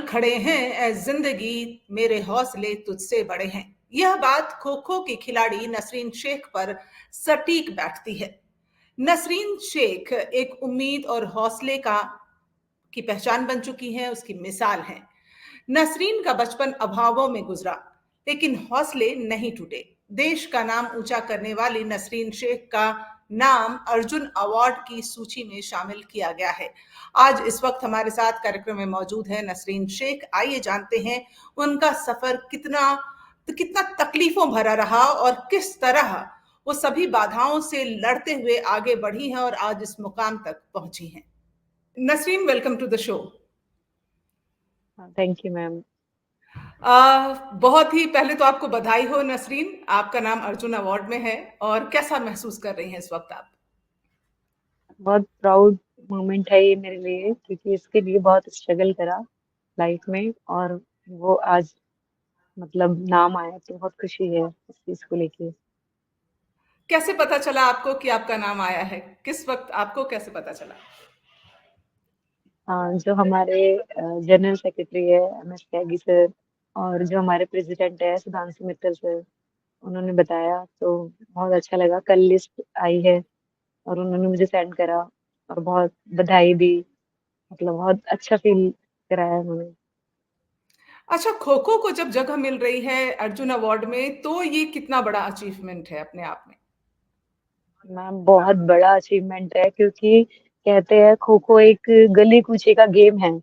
खड़े हैं ए जिंदगी, मेरे हौसले तुझसे बड़े हैं। यह बात खो खो की खिलाड़ी नसरीन शेख पर सटीक बैठती है। नसरीन शेख एक उम्मीद और हौसले का की पहचान बन चुकी है, उसकी मिसाल है। नसरीन का बचपन अभावों में गुजरा, लेकिन हौसले नहीं टूटे। देश का नाम ऊंचा करने वाली नसरीन शेख का नाम अर्जुन अवार्ड की सूची में शामिल किया गया है। आज इस वक्त हमारे साथ कार्यक्रम में मौजूद है नसरीन शेख। आइए जानते हैं उनका सफर कितना कितना तकलीफों भरा रहा और किस तरह वो सभी बाधाओं से लड़ते हुए आगे बढ़ी हैं और आज इस मुकाम तक पहुंची हैं। Nasreen, welcome to the show. Thank you ma'am. बहुत ही पहले तो आपको बधाई हो नसरीन, आपका नाम अर्जुन अवार्ड में है। और कैसा महसूस कर रही हैं इस वक्त आप? बहुत प्राउड मोमेंट है ये मेरे लिए, क्योंकि इसके लिए बहुत स्ट्रगल करा लाइफ में, और वो आज मतलब नाम आया तो बहुत खुशी है इस चीज को लेके। कैसे पता चला आपको कि आपका नाम आया है? किस वक्त आपको कैसे पता चला? जो हमारे जनरल सेक्रेटरी है MS त्यागी सर, और जो हमारे प्रेसिडेंट है सुधांशु मित्तल सर, उन्होंने बताया तो बहुत अच्छा लगा। कल लिस्ट आई है और उन्होंने मुझे सेंड करा और बहुत बधाई दी, मतलब बहुत अच्छा फील कराया उन्होंने। अच्छा, खो खो को जब जगह मिल रही है अर्जुन अवार्ड में, तो ये कितना बड़ा अचीवमेंट है अपने आप में? मैम बहुत बड़ा अचीवमेंट है, क्योंकि कहते हैं खो खो एक गली कूचे का गेम है,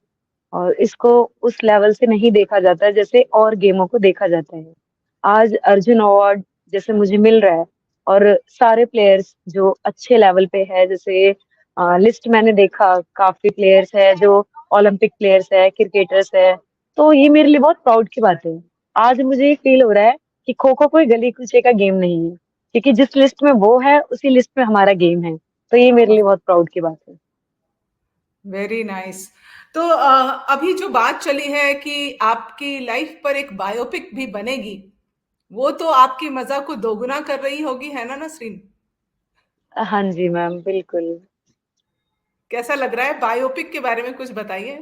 और इसको उस लेवल से नहीं देखा जाता है जैसे और गेमों को देखा जाता है। आज अर्जुन अवार्ड जैसे मुझे मिल रहा है, और सारे प्लेयर्स जो अच्छे लेवल पे है, जैसे लिस्ट मैंने देखा, काफी प्लेयर्स है जो ओलंपिक प्लेयर्स है, क्रिकेटर्स है, तो ये मेरे लिए बहुत प्राउड की बात है। आज मुझे ये फील हो रहा है कि खो खो कोई गली कूचे का गेम नहीं है, क्योंकि जिस लिस्ट में वो है उसी लिस्ट में हमारा गेम है, तो ये मेरे लिए बहुत प्राउड की बात है। Very nice. तो अभी जो बात चली है कि आपकी लाइफ पर एक बायोपिक भी बनेगी, वो तो आपकी मजा को दोगुना कर रही होगी, है ना नसरीन? हाँ जी मैम, बिल्कुल। कैसा लग रहा है? बायोपिक के बारे में कुछ बताइए।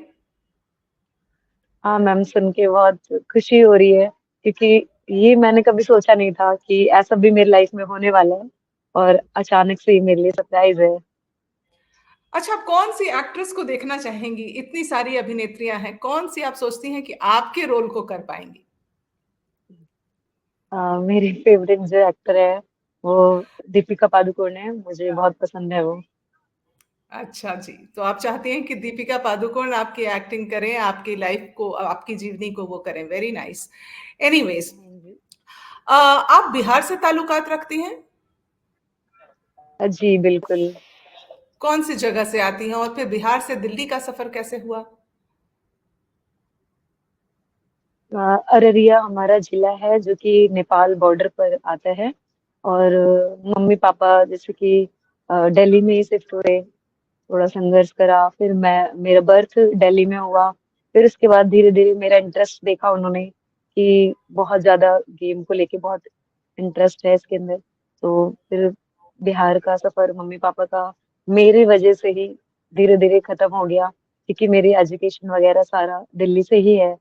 हाँ मैम, सुन के बहुत खुशी हो रही है, क्योंकि ये मैंने कभी सोचा नहीं था कि ऐसा भी मेरी लाइफ में होने वाला है, और अचानक से ये मेरे लिए सरप्राइज है। अच्छा, आप कौन सी एक्ट्रेस को देखना चाहेंगी? इतनी सारी अभिनेत्रियां हैं, कौन सी आप सोचती हैं कि आपके रोल को कर पाएंगी? मेरी फेवरेट जो एक्टर है वो दीपिका पादुकोण है, मुझे बहुत पसंद है वो। अच्छा जी, तो आप चाहती हैं कि दीपिका पादुकोण आपकी एक्टिंग करें, आपकी लाइफ को, आपकी जीवनी को वो करें। Very nice. एनीवेज, हाँ जी। आप बिहार से ताल्लुकात रखती हैं? जी बिल्कुल। कौन सी जगह से आती हैं? और फिर बिहार से दिल्ली का सफर कैसे हुआ? अररिया हमारा जिला है जो कि नेपाल बॉर्डर पर आता है, और मम्मी पापा जैसे कि दिल्ली में ही शिफ्ट हुए, थोड़ा संघर्ष करा, फिर मैं मेरा बर्थ दिल्ली में हुआ। फिर उसके बाद धीरे धीरे मेरा इंटरेस्ट देखा उन्होंने कि बहुत ज्यादा गेम को लेके बहुत इंटरेस्ट है इसके अंदर, तो फिर बिहार का सफर मम्मी पापा का मेरी वजह से ही धीरे धीरे खत्म हो गया, क्योंकि मेरी एजुकेशन वगैरह सारा दिल्ली से ही है।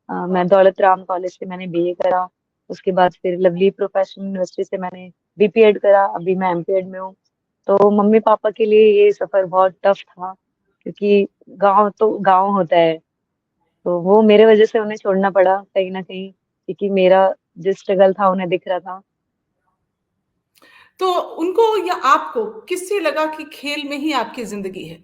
मैं दौलत राम कॉलेज से मैंने BA करा, उसके बाद फिर लवली प्रोफेशनल यूनिवर्सिटी से मैंने BPEd करा, अभी मैं MPEd में हूँ। तो मम्मी पापा के लिए ये सफर बहुत टफ था, क्योंकि गांव तो गांव होता है, तो वो मेरे वजह से उन्हें छोड़ना पड़ा कहीं ना कहीं, क्योंकि मेरा जो स्ट्रगल था उन्हें दिख रहा था। तो उनको या आपको किससे लगा कि खेल में ही आपकी जिंदगी है?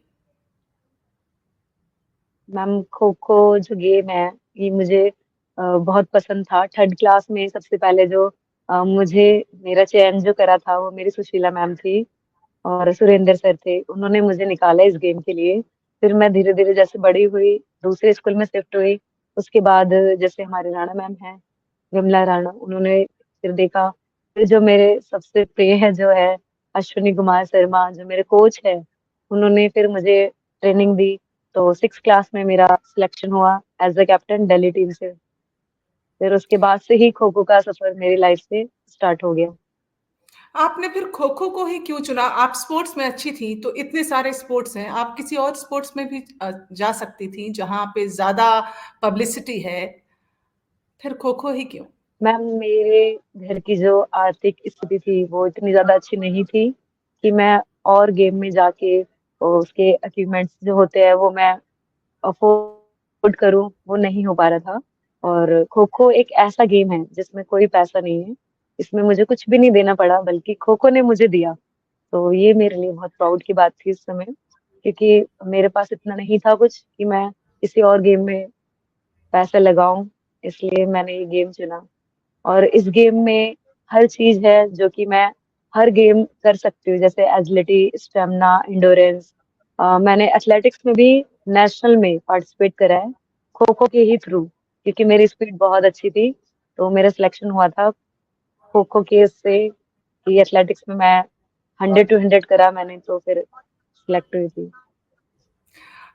मैम खो खो जो गेम है ये मुझे बहुत पसंद था। थर्ड क्लास में सबसे पहले जो मुझे मेरा चयन जो करा था वो मेरी सुशीला मैम थी, और सुरेंद्र सर थे, उन्होंने मुझे निकाला इस गेम के लिए। फिर मैं धीरे धीरे जैसे बड़ी हुई, दूसरे स्कूल में शिफ्ट हुई, उसके बाद जैसे हमारे राणा मैम है, विमला राणा, उन्होंने फिर देखा। फिर जो मेरे सबसे प्रिय है जो है अश्विनी कुमार शर्मा, जो मेरे कोच है, उन्होंने फिर मुझे ट्रेनिंग दी। तो 6 क्लास में मेरा सिलेक्शन हुआ as a captain Delhi team से। फिर उसके बाद से ही खो खो का सफर मेरी लाइफ से स्टार्ट हो गया। आपने फिर खो-खो को ही क्यों चुना? आप स्पोर्ट्स में अच्छी थीं, तो इतने सारे स्पोर्ट्स हैं, आप किसी और स्पोर्ट्स में भी जा सकती थीं, जहाँ पे ज़्यादा पब्लिसिटी है, फिर खो-खो ही क्यों? मैम, मेरे घर की जो आर्थिक स्थिति थी वो इतनी ज्यादा अच्छी नहीं थी कि मैं और गेम में जाके उसके अचीवमेंट्स जो होते हैं वो मैं अफोर्ड करूं, वो नहीं हो पा रहा था। और खो खो एक ऐसा गेम है जिसमें कोई पैसा नहीं है, इसमें मुझे कुछ भी नहीं देना पड़ा, बल्कि खो खो ने मुझे दिया। तो ये मेरे लिए बहुत प्राउड की बात थी उस समय, क्योंकि मेरे पास इतना नहीं था कुछ कि मैं किसी और गेम में पैसा लगाऊं, इसलिए मैंने ये गेम चुना। और इस गेम में हर चीज है जो कि मैं हर गेम कर सकती हूँ, जैसे एजिलिटी, स्टेमिना, इंडोरेंस। मैंने एथलेटिक्स में भी नेशनल में पार्टिसिपेट करा है, खो खो के ही थ्रू, क्योंकि मेरी स्पीड बहुत अच्छी थी। तो मेरा सिलेक्शन हुआ था खो खो के से, कि एथलेटिक्स में मैं 100 to 100 करा मैंने, तो फिर सिलेक्ट हुई थी।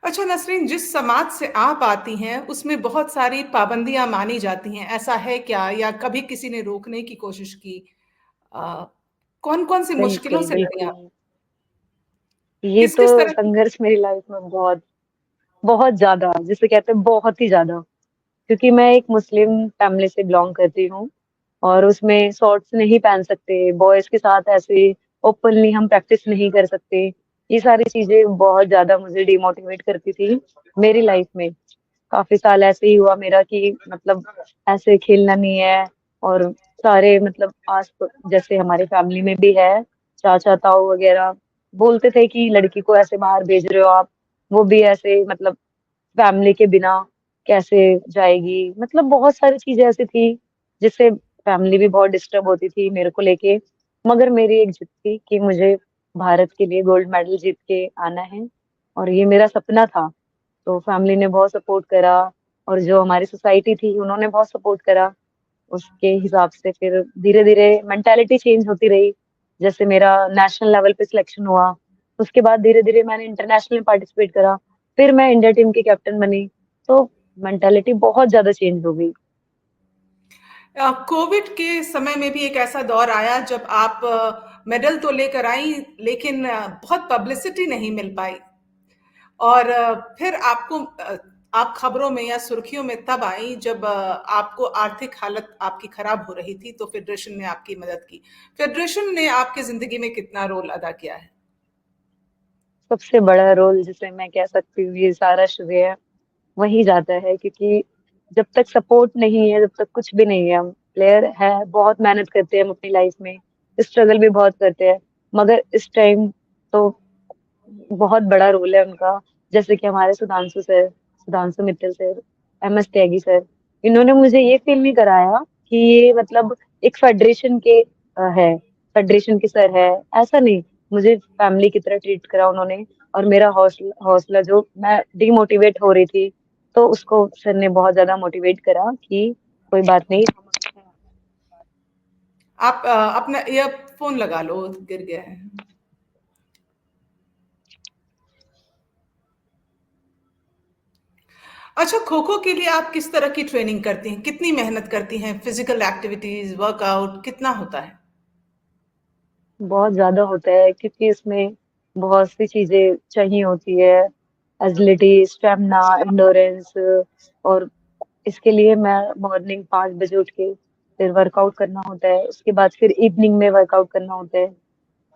अच्छा नसरीन, जिस समाज से आप आती हैं, उसमें बहुत सारी पाबंदियाँ मानी जाती हैं, ऐसा है क्या? या कभी किसी ने रोकने की कोशिश की? अ, कौन-कौन सी मुश्किलों बिल्कुल से लड़ी बिल्कुल, आप? ये तो किस-किस तरह की संघर्ष मेरी लाइफ में बहुत बहुत ज्यादा, जिसे कहते हैं बहुत ही ज्यादा, क्योंकि मैं एक मुस्लिम फैमिली से बिलोंग करती हूँ। और उसमें शॉर्ट्स नहीं पहन सकते, बॉयज के साथ ऐसे ओपनली हम प्रैक्टिस नहीं कर सकते। ये सारी चीजें बहुत ज्यादा मुझे डिमोटिवेट करती थी मेरी लाइफ में। काफी साल ऐसे ही हुआ मेरा कि मतलब ऐसे खेलना नहीं है। और सारे मतलब आस जैसे हमारे फैमिली में भी है, चाचा ताऊ वगैरह बोलते थे कि लड़की को ऐसे बाहर भेज रहे हो आप, वो भी ऐसे मतलब फैमिली के बिना कैसे जाएगी। मतलब बहुत सारी चीजें ऐसी थी जिससे फैमिली भी बहुत डिस्टर्ब होती थी मेरे को लेके। मगर मेरी एक जिद थी कि मुझे भारत के लिए गोल्ड मेडल जीत के आना है, और ये मेरा सपना था। तो फैमिली ने बहुत सपोर्ट करा, और जो हमारी सोसाइटी थी उन्होंने बहुत सपोर्ट करा। उसके हिसाब से फिर धीरे धीरे मेंटालिटी चेंज होती रही। जैसे मेरा नेशनल लेवल पे सिलेक्शन हुआ, उसके बाद धीरे धीरे मैंने इंटरनेशनल में पार्टिसिपेट करा, फिर मैं इंडिया टीम की कैप्टन बनी। तो मेंटालिटी बहुत ज्यादा चेंज हो गई। कोविड के समय में भी एक ऐसा दौर आया जब आप मेडल तो लेकर आई, लेकिन बहुत पब्लिसिटी नहीं मिल पाई। और फिर आप खबरों में या सुर्खियों में तब आई जब आपको आर्थिक हालत आपकी खराब हो रही थी, तो फेडरेशन ने आपकी मदद की। फेडरेशन ने आपकी जिंदगी में कितना रोल अदा किया है? सबसे बड़ा रोल जिसे मैं कह सकती हूँ, ये सारा श्रेय वही जाता है, क्योंकि जब तक सपोर्ट नहीं है, जब तक कुछ भी नहीं है। हम प्लेयर है, बहुत मेहनत करते हैं हम अपनी लाइफ में, स्ट्रगल भी बहुत करते हैं, मगर इस टाइम तो बहुत बड़ा रोल है उनका। जैसे कि हमारे Sudhanshu sir, Sudhanshu Mittal sir, M S Tyagi sir, इन्होंने मुझे ये फील नहीं कराया कि ये मतलब एक फेडरेशन के है, फेडरेशन के सर है, ऐसा नहीं। मुझे फैमिली की तरह ट्रीट करा उन्होंने। और मेरा हौसला हौसला जो मैं डिमोटिवेट हो रही थी, तो उसको सर ने बहुत ज्यादा मोटिवेट करा कि कोई बात नहीं, हम हैं। आप अपना ईयरफोन लगा लो, गिर गया है। अच्छा, खो खो के लिए आप किस तरह की ट्रेनिंग करती हैं? कितनी मेहनत करती हैं? फिजिकल एक्टिविटीज, वर्कआउट कितना होता है? बहुत ज्यादा होता है, क्योंकि इसमें बहुत सी चीजें चाहिए होती है, एजिलिटी, स्टेमिना, इंडोरेंस। और इसके लिए मैं मॉर्निंग 5 बजे उठ के फिर वर्कआउट करना होता है, उसके बाद फिर इवनिंग में वर्कआउट करना होता है।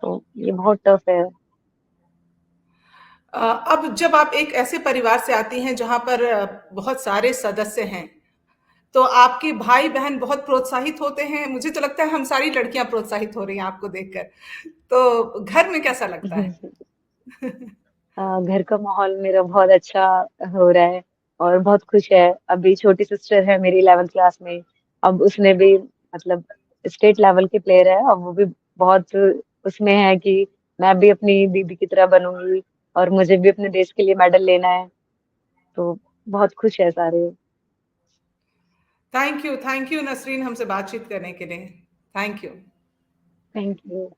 तो ये बहुत टफ है। अब जब आप एक ऐसे परिवार से आती हैं जहां पर बहुत सारे सदस्य हैं, तो आपके भाई बहन बहुत प्रोत्साहित होते हैं। मुझे तो लगता है हम सारी लड़कियां प्रोत्साहित हो रही हैं आपको देखकर। तो घर में कैसा लगता है? घर का माहौल मेरा बहुत अच्छा हो रहा है, और बहुत खुश है। अभी छोटी सिस्टर है मेरी 11th क्लास में, अब उसने भी मतलब स्टेट लेवल के प्लेयर है, अब वो भी बहुत उसमें है कि मैं भी अपनी दीदी की तरह बनूंगी, और मुझे भी अपने देश के लिए मेडल लेना है। तो बहुत खुश है सारे। थैंक यू नसरीन, हमसे बातचीत करने के लिए। Thank you. Thank you.